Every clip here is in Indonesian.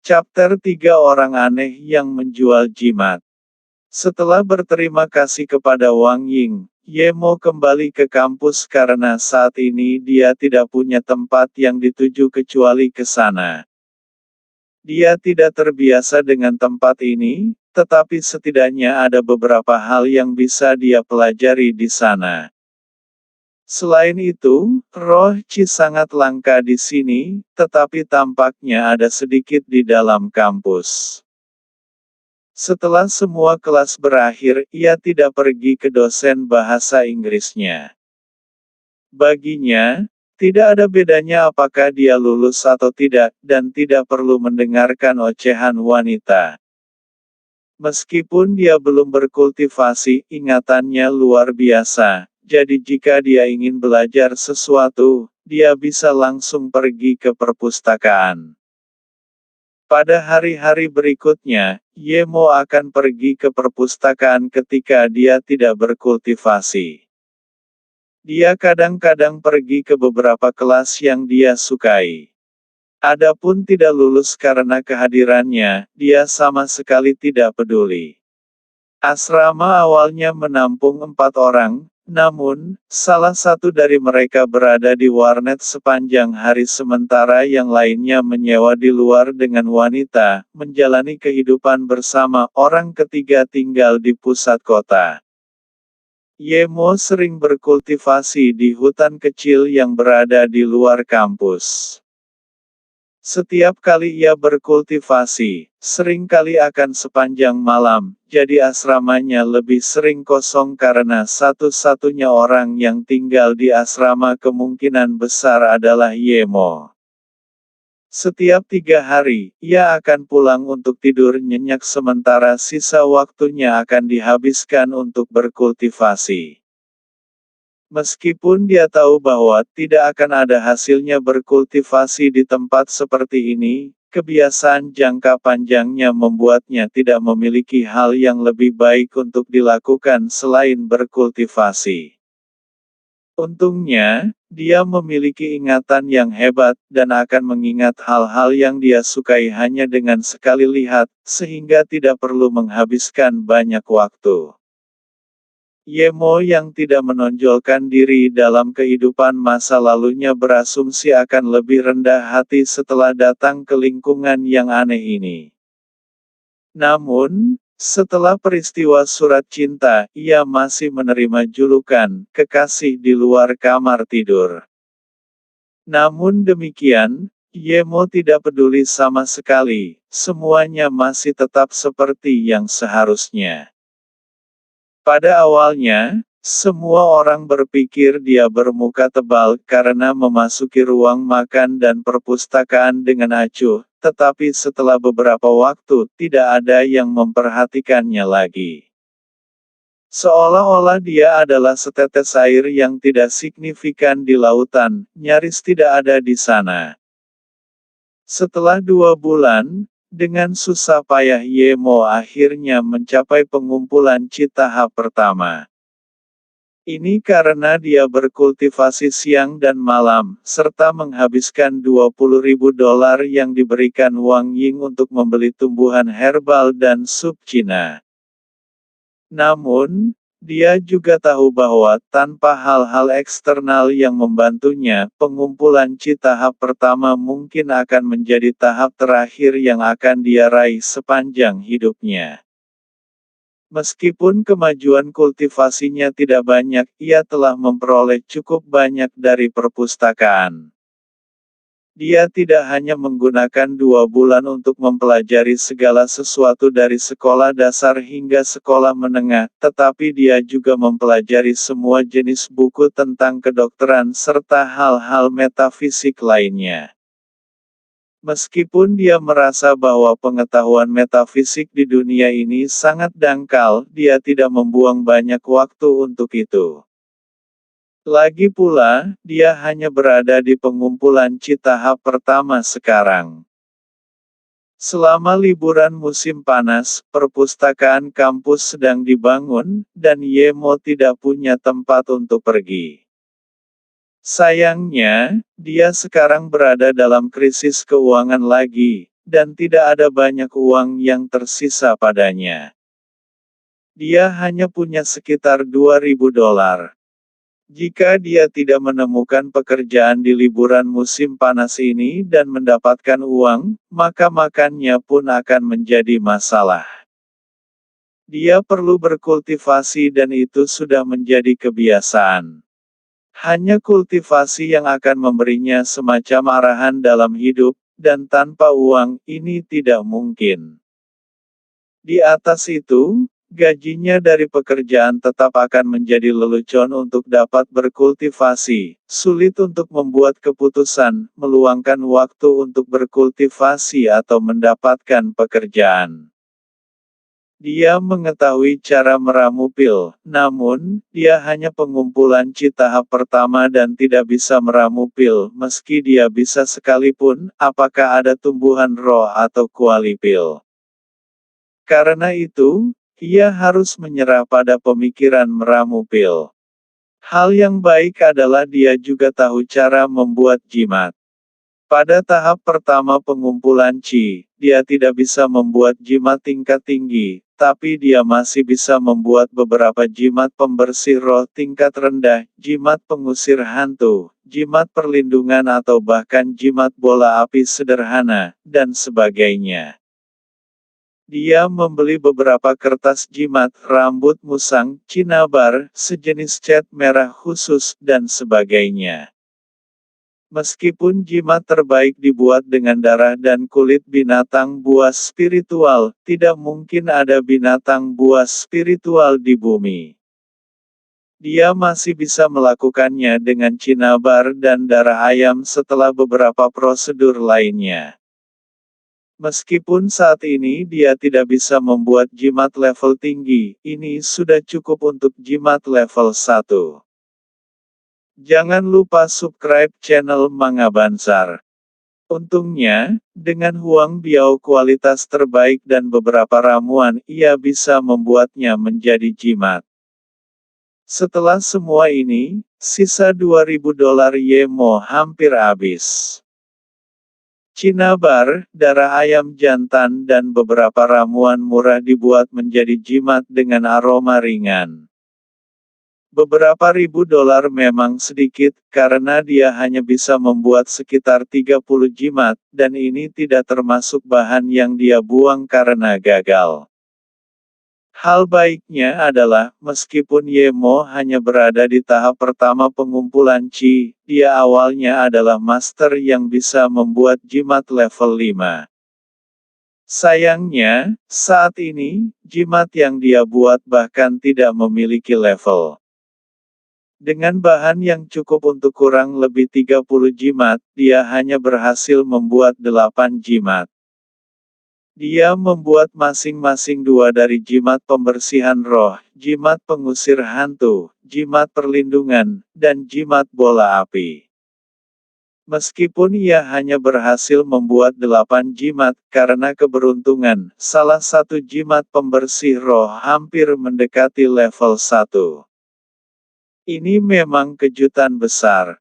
Chapter 3 Orang Aneh yang Menjual Jimat. Setelah berterima kasih kepada Wang Ying, Yemo kembali ke kampus karena saat ini dia tidak punya tempat yang dituju kecuali ke sana. Dia tidak terbiasa dengan tempat ini, tetapi setidaknya ada beberapa hal yang bisa dia pelajari di sana. Selain itu, roh Qi sangat langka di sini, tetapi tampaknya ada sedikit di dalam kampus. Setelah semua kelas berakhir, ia tidak pergi ke dosen bahasa Inggrisnya. Baginya, tidak ada bedanya apakah dia lulus atau tidak, dan tidak perlu mendengarkan ocehan wanita. Meskipun dia belum berkultivasi, ingatannya luar biasa. Jadi jika dia ingin belajar sesuatu, dia bisa langsung pergi ke perpustakaan. Pada hari-hari berikutnya, Yemo akan pergi ke perpustakaan ketika dia tidak berkultivasi. Dia kadang-kadang pergi ke beberapa kelas yang dia sukai. Adapun tidak lulus karena kehadirannya, dia sama sekali tidak peduli. Asrama awalnya menampung 4 orang, namun, salah satu dari mereka berada di warnet sepanjang hari sementara yang lainnya menyewa di luar dengan wanita, menjalani kehidupan bersama. Orang ketiga tinggal di pusat kota. Yemo sering berkultivasi di hutan kecil yang berada di luar kampus. Setiap kali ia berkultivasi, seringkali akan sepanjang malam, jadi asramanya lebih sering kosong karena satu-satunya orang yang tinggal di asrama kemungkinan besar adalah Yemo. Setiap 3 hari, ia akan pulang untuk tidur nyenyak sementara sisa waktunya akan dihabiskan untuk berkultivasi. Meskipun dia tahu bahwa tidak akan ada hasilnya berkultivasi di tempat seperti ini, kebiasaan jangka panjangnya membuatnya tidak memiliki hal yang lebih baik untuk dilakukan selain berkultivasi. Untungnya, dia memiliki ingatan yang hebat, dan akan mengingat hal-hal yang dia sukai hanya dengan sekali lihat, sehingga tidak perlu menghabiskan banyak waktu. Yemo yang tidak menonjolkan diri dalam kehidupan masa lalunya berasumsi akan lebih rendah hati setelah datang ke lingkungan yang aneh ini. Namun, setelah peristiwa surat cinta, ia masih menerima julukan "kekasih di luar kamar tidur". Namun demikian, Yemo tidak peduli sama sekali, semuanya masih tetap seperti yang seharusnya. Pada awalnya, semua orang berpikir dia bermuka tebal karena memasuki ruang makan dan perpustakaan dengan acuh, tetapi setelah beberapa waktu, tidak ada yang memperhatikannya lagi. Seolah-olah dia adalah setetes air yang tidak signifikan di lautan, nyaris tidak ada di sana. Setelah 2 bulan, dengan susah payah Yemo akhirnya mencapai pengumpulan Qi tahap pertama. Ini karena dia berkultivasi siang dan malam, serta menghabiskan $20.000 yang diberikan Wang Ying untuk membeli tumbuhan herbal dan sup Cina. Namun, dia juga tahu bahwa tanpa hal-hal eksternal yang membantunya, pengumpulan Qi tahap pertama mungkin akan menjadi tahap terakhir yang akan dia raih sepanjang hidupnya. Meskipun kemajuan kultivasinya tidak banyak, ia telah memperoleh cukup banyak dari perpustakaan. Dia tidak hanya menggunakan 2 bulan untuk mempelajari segala sesuatu dari sekolah dasar hingga sekolah menengah, tetapi dia juga mempelajari semua jenis buku tentang kedokteran serta hal-hal metafisik lainnya. Meskipun dia merasa bahwa pengetahuan metafisik di dunia ini sangat dangkal, dia tidak membuang banyak waktu untuk itu. Lagi pula, dia hanya berada di pengumpulan Qi tahap pertama sekarang. Selama liburan musim panas, perpustakaan kampus sedang dibangun, dan Yemo tidak punya tempat untuk pergi. Sayangnya, dia sekarang berada dalam krisis keuangan lagi, dan tidak ada banyak uang yang tersisa padanya. Dia hanya punya sekitar $2.000. Jika dia tidak menemukan pekerjaan di liburan musim panas ini dan mendapatkan uang, maka makannya pun akan menjadi masalah. Dia perlu berkultivasi dan itu sudah menjadi kebiasaan. Hanya kultivasi yang akan memberinya semacam arahan dalam hidup, dan tanpa uang, ini tidak mungkin. Di atas itu, gajinya dari pekerjaan tetap akan menjadi lelucon untuk dapat berkultivasi, sulit untuk membuat keputusan, meluangkan waktu untuk berkultivasi atau mendapatkan pekerjaan. Dia mengetahui cara meramu pil, namun, dia hanya pengumpulan C tahap pertama dan tidak bisa meramu pil, meski dia bisa sekalipun, apakah ada tumbuhan roh atau kuali pil. Karena itu, ia harus menyerah pada pemikiran meramu pil. Hal yang baik adalah dia juga tahu cara membuat jimat. Pada tahap pertama pengumpulan C, dia tidak bisa membuat jimat tingkat tinggi, tapi dia masih bisa membuat beberapa jimat pembersih roh tingkat rendah, jimat pengusir hantu, jimat perlindungan atau bahkan jimat bola api sederhana, dan sebagainya. Dia membeli beberapa kertas jimat, rambut musang, cinnabar, sejenis cat merah khusus, dan sebagainya. Meskipun jimat terbaik dibuat dengan darah dan kulit binatang buas spiritual, tidak mungkin ada binatang buas spiritual di bumi. Dia masih bisa melakukannya dengan cinnabar dan darah ayam setelah beberapa prosedur lainnya. Meskipun saat ini dia tidak bisa membuat jimat level tinggi, ini sudah cukup untuk jimat level 1. Jangan lupa subscribe channel Manga Bansar. Untungnya, dengan Huang Biao kualitas terbaik dan beberapa ramuan, ia bisa membuatnya menjadi jimat. Setelah semua ini, sisa $2.000 Yemo hampir habis. Cinnabar, darah ayam jantan dan beberapa ramuan murah dibuat menjadi jimat dengan aroma ringan. Beberapa $1.000 memang sedikit, karena dia hanya bisa membuat sekitar 30 jimat, dan ini tidak termasuk bahan yang dia buang karena gagal. Hal baiknya adalah, meskipun Yemo hanya berada di tahap pertama pengumpulan Qi, dia awalnya adalah master yang bisa membuat jimat level 5. Sayangnya, saat ini, jimat yang dia buat bahkan tidak memiliki level. Dengan bahan yang cukup untuk kurang lebih 30 jimat, dia hanya berhasil membuat 8 jimat. Dia membuat masing-masing 2 dari jimat pembersihan roh, jimat pengusir hantu, jimat perlindungan, dan jimat bola api. Meskipun ia hanya berhasil membuat 8 jimat, karena keberuntungan, salah satu jimat pembersih roh hampir mendekati level 1. Ini memang kejutan besar.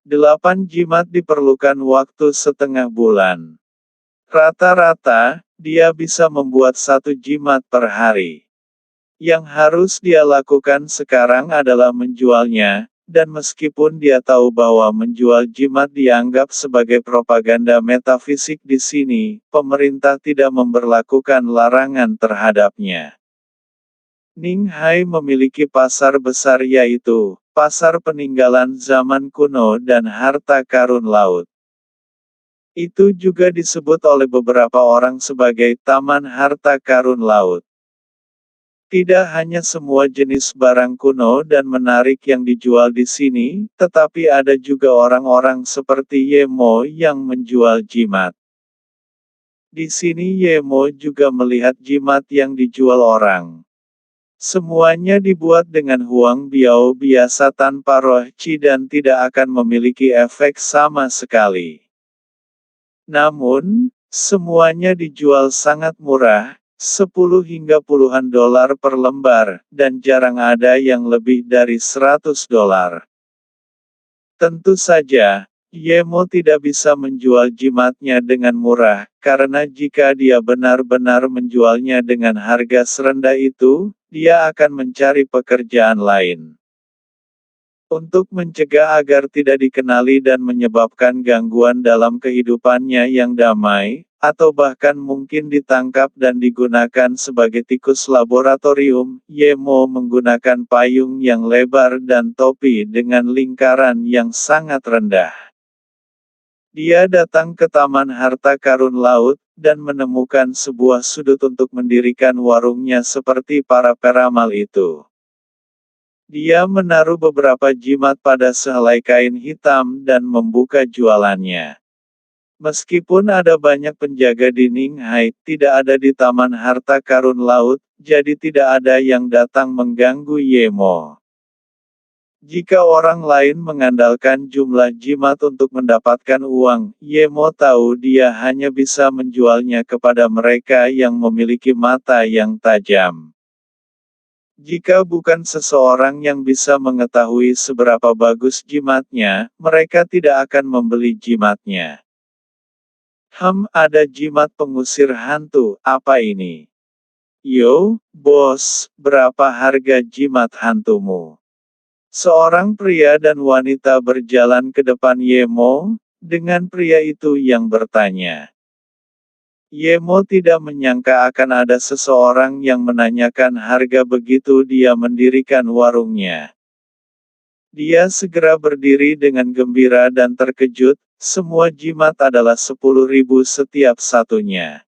8 jimat diperlukan waktu setengah bulan. Rata-rata, dia bisa membuat 1 jimat per hari. Yang harus dia lakukan sekarang adalah menjualnya, dan meskipun dia tahu bahwa menjual jimat dianggap sebagai propaganda metafisik di sini, pemerintah tidak memberlakukan larangan terhadapnya. Ninghai memiliki pasar besar yaitu, pasar peninggalan zaman kuno dan harta karun laut. Itu juga disebut oleh beberapa orang sebagai taman harta karun laut. Tidak hanya semua jenis barang kuno dan menarik yang dijual di sini, tetapi ada juga orang-orang seperti Yemo yang menjual jimat. Di sini Yemo juga melihat jimat yang dijual orang. Semuanya dibuat dengan Huang Biao biasa tanpa roh Qi dan tidak akan memiliki efek sama sekali. Namun, semuanya dijual sangat murah, 10 hingga puluhan dolar per lembar, dan jarang ada yang lebih dari $100. Tentu saja, Yemo tidak bisa menjual jimatnya dengan murah, karena jika dia benar-benar menjualnya dengan harga serendah itu, dia akan mencari pekerjaan lain. Untuk mencegah agar tidak dikenali dan menyebabkan gangguan dalam kehidupannya yang damai, atau bahkan mungkin ditangkap dan digunakan sebagai tikus laboratorium, Yemo menggunakan payung yang lebar dan topi dengan lingkaran yang sangat rendah. Dia datang ke Taman Harta Karun Laut, dan menemukan sebuah sudut untuk mendirikan warungnya seperti para peramal itu. Dia menaruh beberapa jimat pada sehelai kain hitam dan membuka jualannya. Meskipun ada banyak penjaga di Ninghai, tidak ada di Taman Harta Karun Laut, jadi tidak ada yang datang mengganggu Yemo. Jika orang lain mengandalkan jumlah jimat untuk mendapatkan uang, Yemo tahu dia hanya bisa menjualnya kepada mereka yang memiliki mata yang tajam. Jika bukan seseorang yang bisa mengetahui seberapa bagus jimatnya, mereka tidak akan membeli jimatnya. Ada jimat pengusir hantu, apa ini? Yo, bos, berapa harga jimat hantumu? Seorang pria dan wanita berjalan ke depan Yemo, dengan pria itu yang bertanya. Yemo tidak menyangka akan ada seseorang yang menanyakan harga begitu dia mendirikan warungnya. Dia segera berdiri dengan gembira dan terkejut, semua jimat adalah 10.000 setiap satunya.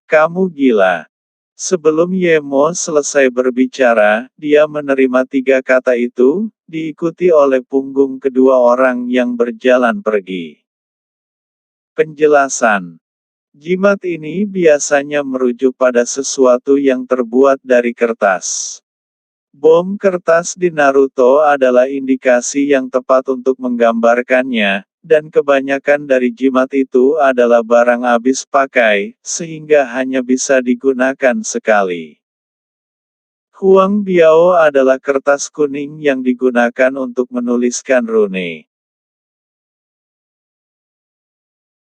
Kamu gila. Sebelum Yemo selesai berbicara, dia menerima 3 kata itu, diikuti oleh punggung kedua orang yang berjalan pergi. Penjelasan. Jimat ini biasanya merujuk pada sesuatu yang terbuat dari kertas. Bom kertas di Naruto adalah indikasi yang tepat untuk menggambarkannya, dan kebanyakan dari jimat itu adalah barang habis pakai, sehingga hanya bisa digunakan sekali. Huang Biao adalah kertas kuning yang digunakan untuk menuliskan rune.